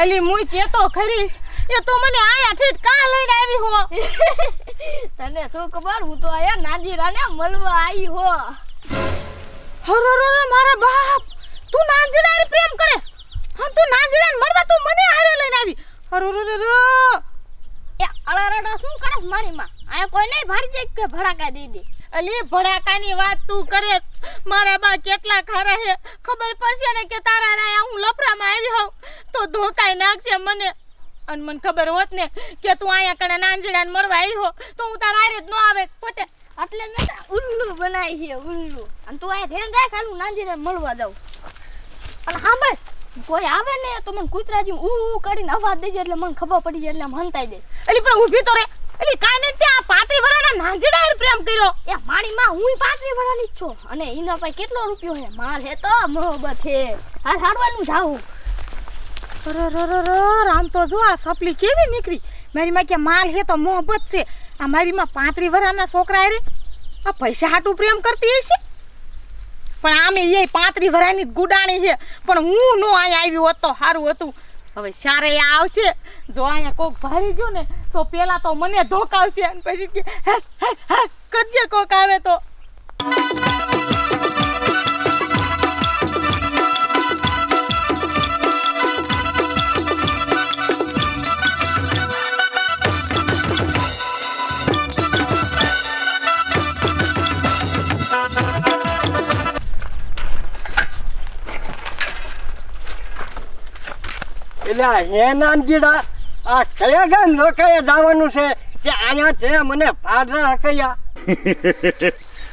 અલી મુઈ કેતો ખરી એ તો મને આયા ઠીક કા લઈને આવી હો તને શું ખબર હું તો આયા નાજીરાને મળવા આવી હો હરો મારા બાપ તું નાજીરાને પ્રેમ કરેસ હા તું નાજીરાને મળવા તું મને હારે લઈને આવી હરો એ અળારડા શું કરસ મારી માં આ કોઈ નહીં ભારી જાય કે ભડાકા દઈ દે અલી ભડાકાની વાત તું કરેસ મારા બા કેટલા ખારા હે ખબર પડશે ને કે તારા રાયા હું લફરામાં આવી હોઉં તો ધોકાઈ નાખશે મને અને મને ખબર હોત ને કે તું આયા કણે નાંજડાને મળવા આવી હો તો હું તારા હારે જ ન આવે પોતે એટલે જ ઉલ્લુ બનાવી છે ઉલ્લુ અને તું આ ધ્યાન રાખ હાલું નાંજીને મળવા જાવ અને હા બસ કોઈ આવે ને તો મને કૂતરાજી કરીને અવાજ દેજે એટલે મને ખબર પડી જાય એટલે હંતાઈ દે અલી પણ ઊભી તો રે અલી કાઈ ને ત્યાં 35 વર્ષના નાંજડા પ્રેમ કર્યો એ મારી માં હું 35 વર્ષની જ છું અને એના પાસે કેટલો રૂપિયો છે માલ હે તો મોહબ્બત હે હાલ હાડવાનું જાવું રામ તો જો આ સપલી કેવી નીકળી મારી માં કે માલ હે તો મોહબ્બત છે આ મારી માં 35 વર્ષના છોકરા રે આ પૈસા હાટું પ્રેમ કરતી હશે પણ આમે એ 35 વર્ષની ગુડાણી છે પણ હું નો અહીંયા આવી હોત તો સારું હતું હવે સારે આવશે જો અહીંયા કોક ભારી ગયો ને તો પેલા તો મને ધોકાવશે અને પછી કે કરજે કોક આવે તો એટલે હે નાનજીડા આ કયા ગામ લોકોએ જવાનું છે કે અહીંયા તે મને ભાદરા હકૈયા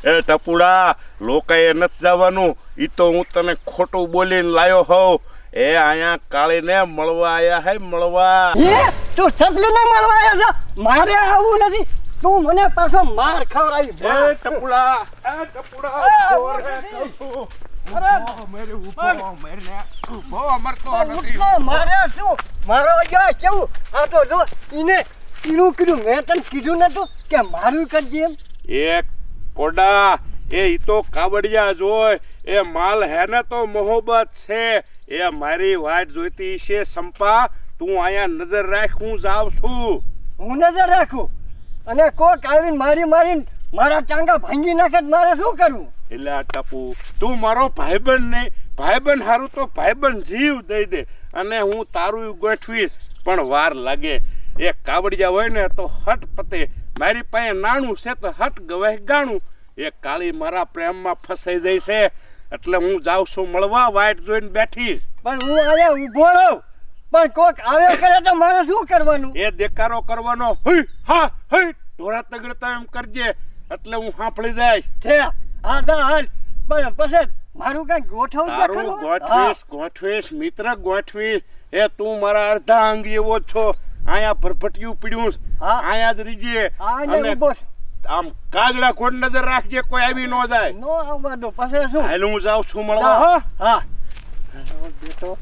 એ ટપુડા લોકોએ નથી જવાનું ઈ તો હું તને ખોટું બોલીને લાયો હોઉં એ અહીંયા કાળીને મળવા આયા હે મળવા હે તું સપલીને મળવા આવ્યો છે મારે આવું નથી તું મને પાછો માર ખવડાવી એ ટપુડા જોર હે કહું છું. મારે મારે શું મારો કેવું આ તો જો એનું કીધું મેં તને કીધું નતું કે મારું કરજે એમ એ કોડા એ ઈ તો કાવડિયા જોય એ માલ હે ને તો મોહબ્બત છે એ મારી વાટ જોઈતી છે સંપા તું અહીંયા નજર રાખ હું જાવ છું હું નજર રાખું અને કોક આવીને મારીને મારા ટાંગા ભાંગી નાખે મારે શું કરવું એટલે આ ટપુ તું મારો ભાઈબંધ નહીં ભાઈબંધ હારું તો ભાઈબંધ જીવ દઈ દે અને હું તારું ગોઠવીશ પણ વાર લાગે એ કાવડિયા હોય ને તો હટ પતે મારી પાસે નાણું છે તો હટ ગવાય ગાણું એ કાળી મારા પ્રેમમાં ફસાઈ જાય છે એટલે હું જાઉં છું મળવા વાઈટ જોઈને બેઠીશ પણ હું અહીંયા ઊભો રહું પણ કોક આવે કરે તો મારે શું કરવાનું એ દેકારો કરવાનો હુઈ હા હુઈ ઢોરા તગડતા એમ કરજે એટલે હું સાંભળી જાય છે હાલ પણ પછી મારું કઈ ગોઠવ તારું ગોઠવીશ મિત્ર ગોઠવીશ એ તું મારા અડધા અંગ એવો છો આયા ભરભટિયું પીડ્યું આયા જ રીજે અને આમ કાગડા ખોડ નજર રાખજે કોઈ આવી ન જાય નો આવવાનો પછી શું હાલ હું જાઉં છું મળવા હા બેટો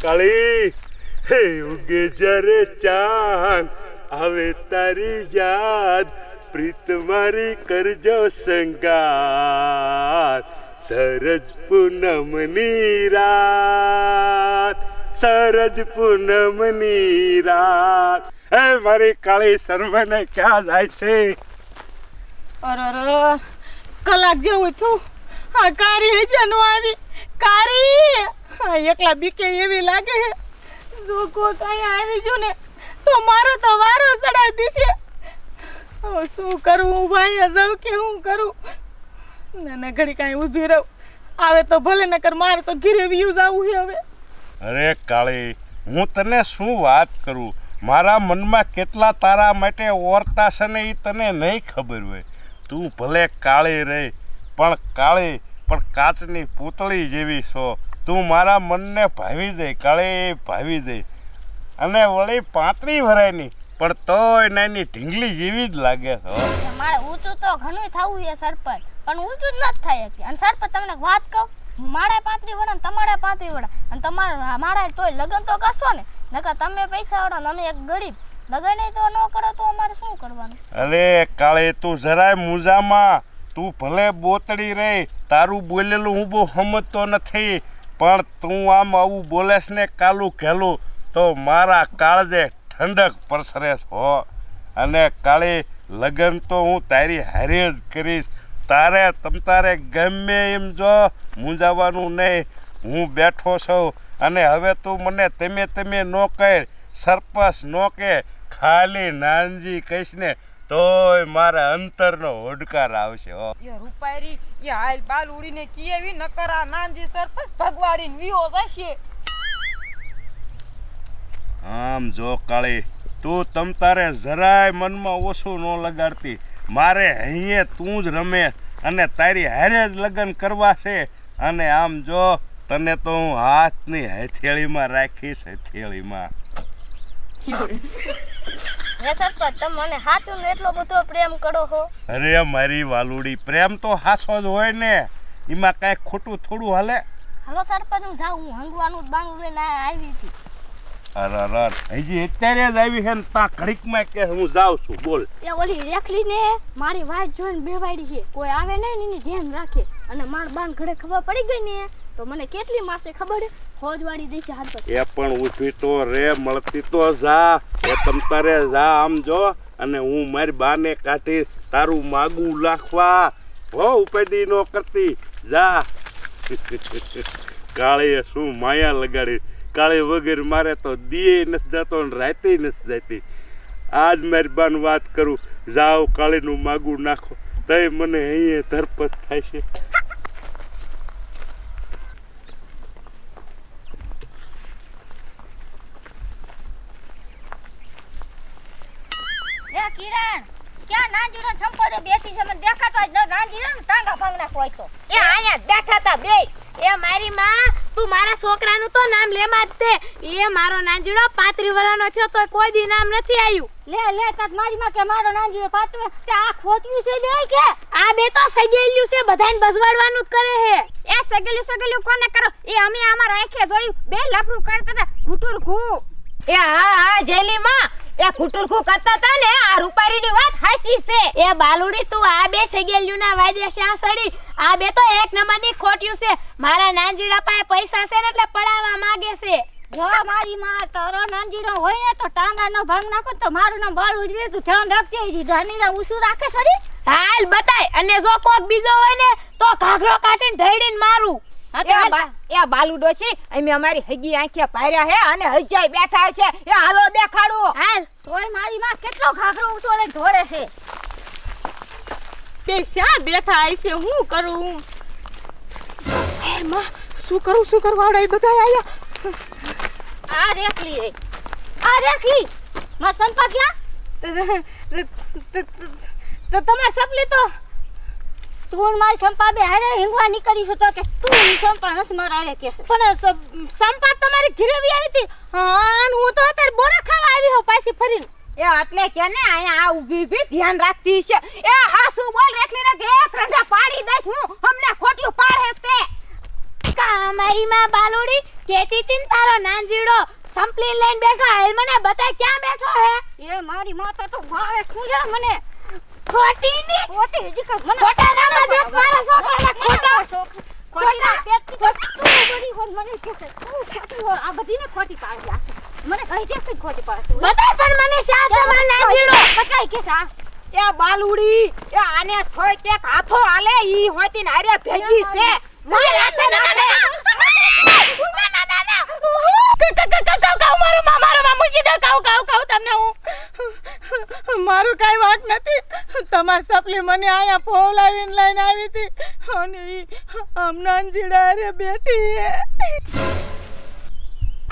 કાળી હે ઉગે જ્યારે ચાંદ આવે તારી યાદ પ્રીત મારી કરજો સંગાત સરજ પૂનમની રાત હે મારી કાળી શર્માને ક્યાં જાય છે અરે કલાક જેવું થયું આ કારી હજી નો આવી કારી એકલા બીકે એવી લાગે જો કોઈ કાંઈ આવી ગયું ને તો મારો તો વારો સડાઈ દેશે. હવે શું કરું ભાઈ, જાઉં કે હું કરું? ના ઘડી કાંઈ ઊભી રહું. આવે તો ભલે, નકર મારે તો ઘીરે વ્યૂઝ આવું છે હવે. અરે કાળી, હું તને શું વાત કરું, મારા મનમાં કેટલા તારા માટે ઓરતા છે ને એ તને નહીં ખબર હોય. તું ભલે કાળી રહી, પણ કાળી પણ કાચની પૂતળી જેવી છો. તું મારા મનને ભાવી દે કાળી, ભાવી દે. અને વળી 35 વર્ષની પણ તોય નાની ઢીંગલી જેવી જ લાગે છો. મારે ઊંચું તો ઘણું થવું છે સરપંચ, પણ ઊંચું જ નથી થાય કે. અને સરપંચ તમને વાત કહું, મારે 35 વર્ષ ને તમારે 35 વર્ષ, અને તમારે મારા તોય લગ્ન તો કરશો ને. નકર તમે પૈસા વાળા ને અમે એક ગરીબ, લગ્ન તો ન કરો તો અમારે શું કરવાનું? અરે કાળી, તું જરાય મૂંઝામાં. તું ભલે બોતડી રહી, તારું બોલેલું હું બહુ સમજતો નથી, પણ તું આમ આવું બોલેશ ને કાલું ઘેલું તો મારા કાળજે ઠંડક પરસરેશ હો. અને કાળી, લગ્ન તો હું તારી હારે જ કરીશ. તારે ગમે એમ જો મૂંઝાવાનું નહીં. હું બેઠો છું. અને હવે તું મને તમે ન કહે, સરપંચ ન કહે, ખાલી નાનજી કહીશ ને તોય મારા અંતરનો હોડકાર આવશે હો. એ રૂપારી એ હાલ બાલ ઉડીને કીએવી નકર આ નાનજી સરપંચ ભગવાડીને વિયો જશે. આમ જો કાળી, તું તારે જરાય મનમાં ઓછું ન લગાડતી. મારે અહીંયા તું જ રમે અને તારી હારે જ લગ્ન કરવા છે. અને આમ જો તને તો હું હાથની હથેળીમાં રાખીશ, હથેળીમાં. હે સરપંચ, તમે મને સાચું ને એટલો બધો પ્રેમ કરો છો? અરે મારી વાલુડી, પ્રેમ તો હાસો જ હોય ને, એમાં કાંઈ ખોટું થોડું હાલે. હાલો સરપંચ, હું જાઉં. હું હંગવાનું જ બાંગું લઈને આવી હતી. અરે હજી અત્યારે જ આવી છે ને તા ઘડીકમાં કે હું જાઉં છું. બોલ. એ ઓલી રેખલી ને મારી વાત જોઈને બેવાડી છે. કોઈ આવે ને એની ધ્યાન રાખે. અને માર બાન ઘરે ખબર પડી ગઈ ને તો મને કેટલી મારશે ખબર છે? ફોજવાડી દેશે હાથ પર. એ પણ ઊભી તો રે, મળતી તો જા. એ તારે જા આમ જો. અને હું મારી બાને કાઢી તારું માગું લાખવા. હો ઉપાડી નો કરતી જા. કાળીએ શું માયા લગાડી. કાળી વગર મારે તો દીએ નથી જતો ને રાતે નથી જતી. આજ મારી બાન વાત કરું, જાઓ કાળીનું માગું નાખો. તઈ મને અહીંયા ધરપત થાય છે. એ કિરણ, ક્યાં નાંજીનો છંપોડે બેઠી છે? મને દેખાતો જ ન. નાંજીનો ટાંગા ભાંગના કોઈ તો. એ આયા બેઠા તા બે. એ મારી માં, તું મારા છોકરાનું તો નામ લેમાં જ તે. એ મારો નાંજીડો 35 વર્ષનો થયો તો કોઈ દી નામ નથી આવ્યું. લે તાત મારી માં કે મારો નાંજીડો 35 તે આ ખોટ્યું છે બે કે આ બે તો સગેલ્યું છે, બધાને બજવાડવાનું જ કરે હે. એ સગેલ્યું કોને કરો? એ અમે આમાં રાખે જોયું બે લફરું કરતા હતા ઘૂટુર ઘૂ. એ હા જેલી માં એ કુટુરખુ કરતા તા ને આ રૂપારીની વાત હાસી છે. એ બાલુડી, તું આ બે સગેલ્યું ના વાજે શ્યાં સડી? આ બે તો એક નંબરની ખોટ્યું છે. મારા નાંજીડા પાસે પૈસા છે ને એટલે પડાવવા માંગે છે. જો મારી માં, તારો નાંજીડો હોય ને તો ટાંગાનો ભાંગ નાખો તો મારું નામ બાલુડી રે. તું ધ્યાન રાખજે, ધણીને ઉસુ રાખે છોડી. હાલ બતાય. અને જો કોક બીજો હોય ને તો ઘાઘરો કાઢીને ઢળીને મારું. એ બાલુડો છે અમે અમારી હગી આંખે પાર્યા હે અને હજાય બેઠા છે. એ હાલો દેખાડો. હાલ. તોય મારી માં કેટલો ઘાઘરો ઉછોળે ધોડે છે. બે શા બેઠા આઈ છે, હું કરું? હે માં, શું કરું આવડે બધા આયા. આ રેખલી રે, આ રેખલી માર સંપા ક્યાં? તો તમાર સપલી તો તું મારી સંપા બે હારે હિંગવા નીકળી છો તો કે તું સંપા નસ મારા કે છે. પણ સંપા તમારી ઘરે વી આવી હતી. હા, હું તો અત્યારે બોરા ખાવા આવી હો પાછી ફરીને. એ એટલે કે ને અહીંયા આ ઊભી ધ્યાન રાખતી છે. એ હાસુ બોલ રેખલીને કે એક રંડા પાડી દઈશ હું. અમને ખોટ્યું પાડે છે. કા મારી માં બાલુડી કેતી તીન તારો નાંજીડો સંપલી લઈને બેઠો. હાલ મને બતાય ક્યાં બેઠો હે? એ મારી માતા તો ભાવે શું છે મને ખોટી ની ખોટી હજી ક મને ખોટા નામ દેસ મારા છોકરાના ખોટા પેટથી તું બડી હોન મને કે છે તું ખોટી હો. આ બધીને ખોટી પાડી લાગે. મને કહી દે કે ખોટી પાડે. બતાય પણ મને શા સમાન નાંજીડો બતાય કે શા? એ બાલુડી એ આને છોય કે હાથો આલે ઈ હોતી ને આરે ભેગી છે. મારે હાથે ના આલે. ના. મારો ઓલી મને અહીંયા ફોલાવીને લઈને આવી હતી અને ઈ આમ નાનજીડા રે બેઠી હે.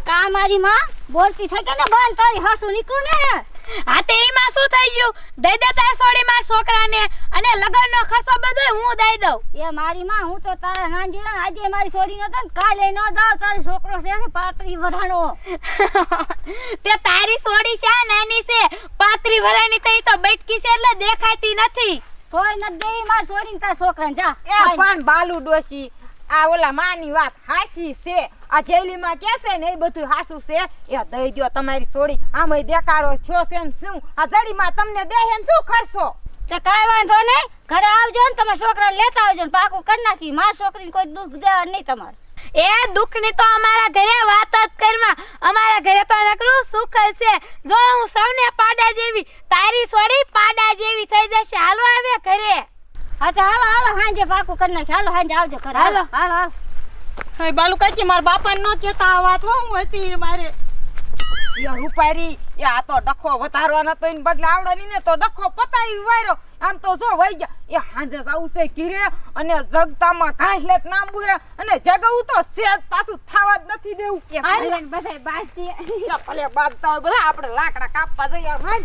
કા મારી માં બોલતી થઈ કે ને બંધ તારી હાસુ નીકળું ને. હા તે એમાં શું થઈ ગયું? દઈ દે તાર સોડી માં છોકરાને અને લગનનો ખર્ચો બધો હું દઈ દઉં. એ મારી માં હું તો તારા નાનજીડા આજે મારી છોડી નતો ને કાલે ન દાવ તારી છોકરો છે ને 35 વરાનો. તે તારી સોડી છે નાની છે 35 વર્ષની થઈ તો બેટકી છે એટલે દેખાતી નથી. તોય ન દે મારી છોડીને તાર છોકરાને જા. એ પણ બાલુ ડોશી આ ઓલા માની વાત હાસી છે. આ જેલીમાં કે છે ને એ બધું હાસું છે. એ દઈ દ્યો તમારી છોડી આમય દેકારો થયો છે ને શું આ જડીમાં તમને દેહે ને શું ખર્ચો. તે કાઈ વાંધો નહીં ઘરે આવજો ને તમારા છોકરાને લેતા આવજો ને પાકું કરી નાખી. મારી છોકરીને કોઈ દુઃખ દેવા નહીં તમારે. એ દુઃખની તો અમારા ઘરે વાત જ કરવા. અમારા ઘરે તો નકરું સુખ છે. જો હું સૌને પાડા જેવી, તારી સોડી પાડા જેવી થઈ જશે. હાલો આવે ઘરે. હા તો હાલો હાલો હાંજે પાકું કરી નાખી. હાલો હાંજે આવજો ઘરે. હાલો હાલો હાલો. હવે બાલુ કાકી મારા બાપાને ન કહેતા આ વાત હું હતી મારે. એ રૂપારી એ આ તો ડખો વધારવા નતો એને બદલે આવડે ને તો ડખો પતાવી વાયરો. આમ તો જો વઈ ગયા એ હાંજે આવું છે ઘીરે અને જગતામાં ઘાસલેટ નાંબુ હે અને જગવું તો સેજ પાછું થાવા જ નથી દેવું. એ ભલે બધાય બાજતી. ભલે બાજતા હોય બધા આપણે લાકડા કાપવા જઈએ. હાંજ